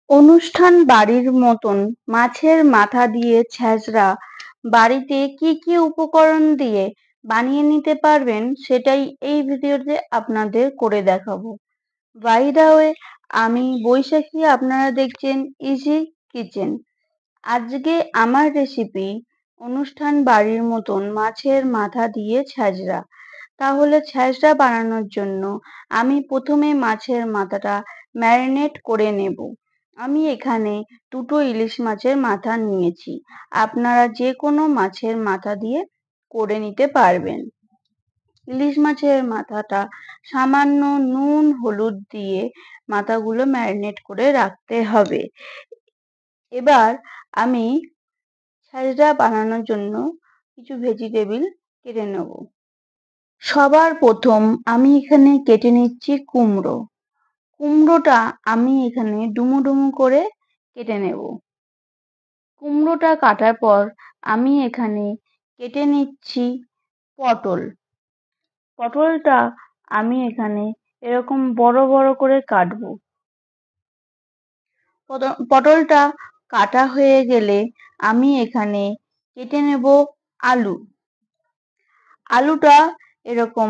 অনুষ্ঠান বাড়ির মতন মাছের মাথা দিয়ে ছ্যাঁচড়া বাড়িতে কি কি উপকরণ দিয়ে বানিয়ে নিতে পারবেন সেটাই এই ভিডিওতে আপনাদের করে দেখাবো। বাই দ্য ওয়ে, আমি বৈশাখী, আপনারা দেখছেন ইজি কিচেন। আজকে আমার রেসিপি অনুষ্ঠান বাড়ির মতন মাছের মাথা দিয়ে ছ্যাঁচড়া। তাহলে ছ্যাঁচড়া বানানোর জন্য আমি প্রথমে মাছের মাথাটা ম্যারিনেট করে নেব। আমি এখানে দুটো ইলিশ মাছের মাথা নিয়েছি। আপনারা যে কোনো মাছের মাথা দিয়ে করে নিতে পারবেন। ইলিশ মাছের মাথাটা সামান্য নুন হলুদ দিয়ে মাথাগুলো ম্যারিনেট করে রাখতে হবে। এবার আমি ছ্যাঁচড়া বানানোর জন্য কিছু ভেজিটেবিল কেটে নেব। সবার প্রথম আমি এখানে কেটে নিচ্ছি কুমড়ো। কুমড়োটা আমি এখানে ডুমো ডুমো করে কেটে নেব। কুমড়োটা কাটার পর আমি এখানে কেটে নিচ্ছি পটল। পটলটা আমি এখানে এরকম বড় বড় করে কাটবো। পটলটা কাটা হয়ে গেলে আমি এখানে কেটে নেব আলু। আলুটা এরকম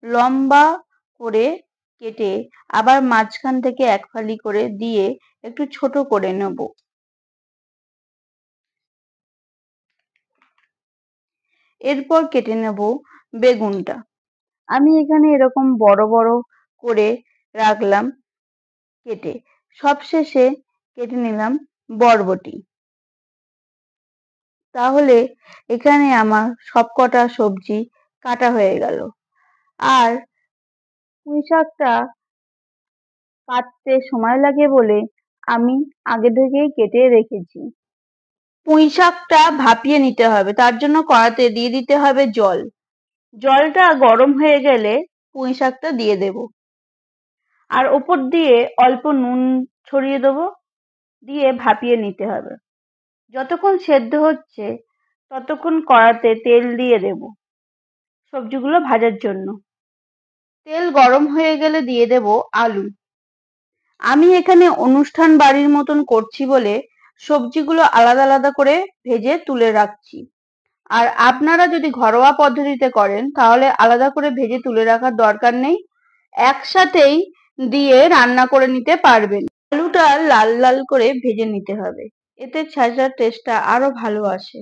লম্বা করে কেটে আবার মাঝখান থেকে এক ফালি করে দিয়ে একটু ছোট করে নেব। এরপর কেটে নেব বেগুনটা। আমি এখানে এরকম বড় বড় করে রাখলাম কেটে। সবশেষে কেটে নিলাম বরবটি। তাহলে এখানে আমার সবকটা সবজি কাটা হয়ে গেল। আর পুঁই শাকটা কাটতে সময় লাগে বলে আমি আগে থেকেই কেটে রেখেছি। পুঁই শাকটা ভাপিয়ে নিতে হবে, তার জন্য কড়াতে দিয়ে দিতে হবে জল। জলটা গরম হয়ে গেলে পুঁই শাকটা দিয়ে দেব, আর ওপর দিয়ে অল্প নুন ছড়িয়ে দেবো, দিয়ে ভাপিয়ে নিতে হবে। যতক্ষণ সেদ্ধ হচ্ছে ততক্ষণ কড়াতে তেল দিয়ে দেব সবজিগুলো ভাজার জন্য। তেল গরম হয়ে গেলে দিয়ে দেব আলু। আমি এখানে অনুষ্ঠান বাড়ির মতন করছি বলে সবজিগুলো আলাদা আলাদা করে ভেজে তুলে রাখছি। আর আপনারা যদি ঘরোয়া পদ্ধতিতে করেন তাহলে আলাদা করে ভেজে তুলে রাখার দরকার নেই, একসাথেই দিয়ে রান্না করে নিতে পারবেন। আলুটা লাল লাল করে ভেজে নিতে হবে, এতে ছ্যাঁচড়ার টেস্টটা আরো ভালো আসে।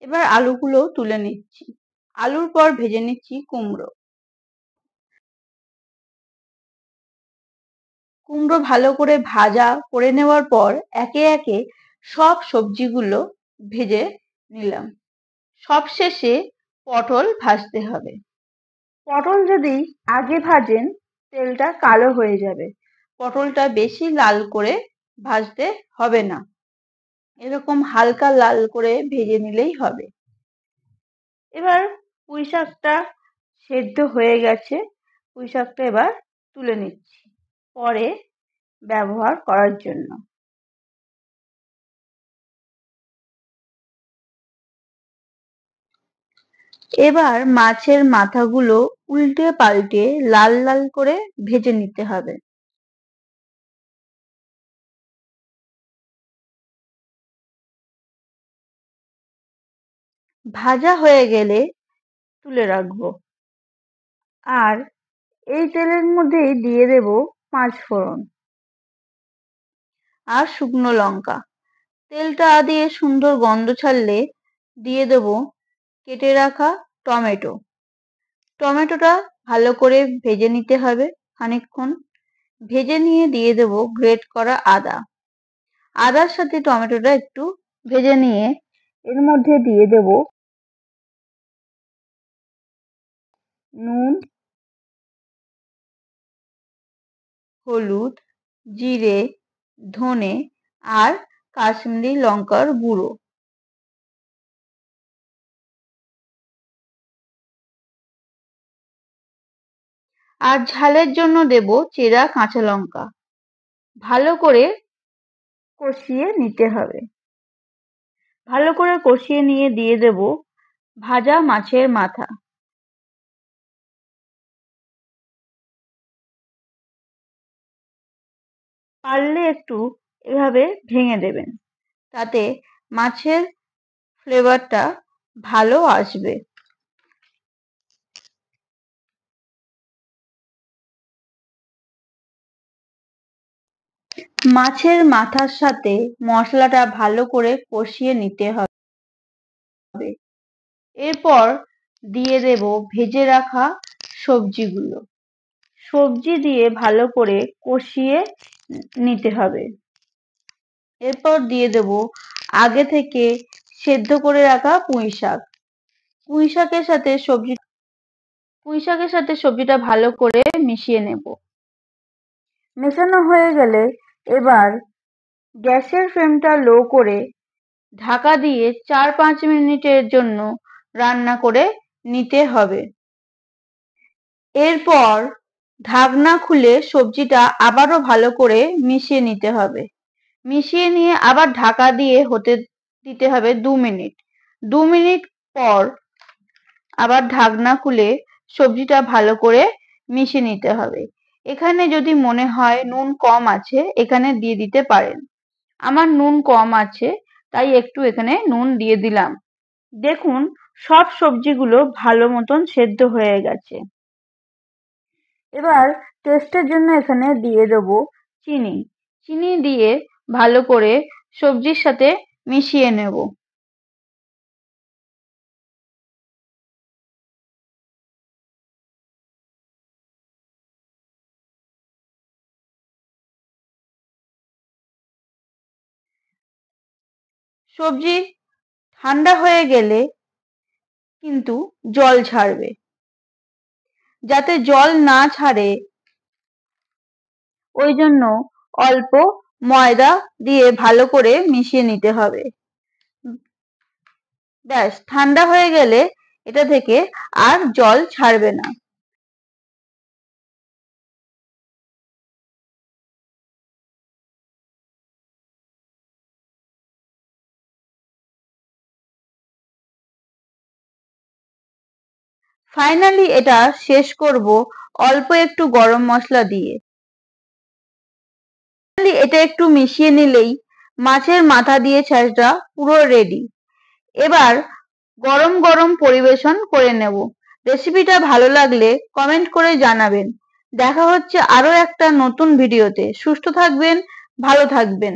এবার আলুগুলো তুলে নিচ্ছি। আলুর পর ভেজে নিচ্ছি কুমড়ো। কুমড়ো ভালো করে ভাজা করে নেওয়ার পর একে একে সব সবজিগুলো ভেজে নিলাম। সবশেষে পটল ভাজতে হবে। পটল যদি আগে ভাজেন তেলটা কালো হয়ে যাবে। পটলটা বেশি লাল করে ভাজতে হবে না, এরকম হালকা লাল করে ভেজে নিলেই হবে। এবার পুঁই শাকটা সেদ্ধ হয়ে গেছে, পুঁই শাকটা এবার তুলে নিচ্ছি পরে ব্যবহার করার জন্য। এবার মাছের মাথাগুলো উল্টে পাল্টে লাল লাল করে ভেজে নিতে হবে। ভাজা হয়ে গেলে তুলে রাখবো। আর এই তেলের মধ্যেই দিয়ে দেব পাঁচফোড়ন আর শুকনো লঙ্কা। তেলটা দিয়ে সুন্দর গন্ধ ছাড়লে দিয়ে দেব কেটে রাখা টমেটো। টমেটোটা ভালো করে ভেজে নিতে হবে খানিকক্ষণ। ভেজে নিয়ে দিয়ে দেব গ্রেট করা আদা। আদার সাথে টমেটোটা একটু ভেজে নিয়ে এর মধ্যে দিয়ে দেব নুন, হলুদ, জিরে, ধনে আর কাশ্মীরি লঙ্কার গুঁড়ো। আর ঝালের জন্য দেব চেরা কাঁচা লঙ্কা। ভালো করে কষিয়ে নিতে হবে। ভালো করে কষিয়ে নিয়ে দিয়ে দেব ভাজা মাছের মাথা। পারলে একটু এভাবে ভেঙে দেবেন, তাতে মাছের ফ্লেভারটা ভালো আসবে। মাছের মাথার সাথে মশলাটা ভালো করে কষিয়ে নিতে হবে। এরপর দিয়ে দেব ভেজে রাখা সবজিগুলো। সবজি দিয়ে ভালো করে কষিয়ে নিতে হবে। এরপর দিয়ে দেব আগে থেকে সেদ্ধ করে রাখা পুঁইশাক। পুঁইশাকের সাথে সবজিটা ভালো করে মিশিয়ে নেব। মেশানো হয়ে গেলে এবার গ্যাসের ফ্লেমটা লো করে ঢাকা দিয়ে 4-5 মিনিটের জন্য রান্না করে নিতে হবে। এরপর ঢাকনা খুলে সবজিটা আবারও ভালো করে মিশিয়ে নিতে হবে। মিশিয়ে নিয়ে আবার ঢাকা দিয়ে হতে দিতে হবে 2 মিনিট। 2 মিনিট পর আবার ঢাকনা খুলে সবজিটা ভালো করে মিশিয়ে নিতে হবে। এখানে যদি মনে হয় নুন কম আছে, এখানে দিয়ে দিতে পারেন। আমার নুন কম আছে, তাই একটু এখানে নুন দিয়ে দিলাম। দেখুন সব সবজিগুলো ভালো মতন সেদ্ধ হয়ে গেছে। এবার টেস্টের জন্য এখানে দিয়ে দেবো চিনি। চিনি দিয়ে ভালো করে সবজির সাথে মিশিয়ে নেব। সবজি ঠান্ডা হয়ে গেলে কিন্তু জল ছাড়বে। যাতে জল না ছাড়ে ওই জন্য অল্প ময়দা দিয়ে ভালো করে মিশিয়ে নিতে হবে। ব্যাস ঠান্ডা হয়ে গেলে এটা থেকে আর জল ছাড়বে না। ফাইনালি এটা শেষ করব অল্প একটু গরম মশলা দিয়ে। এটা একটু মিশিয়ে নিলেই মাছের মাথা দিয়ে ছ্যাঁচড়া পুরো রেডি। এবার গরম গরম পরিবেশন করে নেব। রেসিপিটা ভালো লাগলে কমেন্ট করে জানাবেন। দেখা হচ্ছে আরো একটা নতুন ভিডিওতে। সুস্থ থাকবেন, ভালো থাকবেন।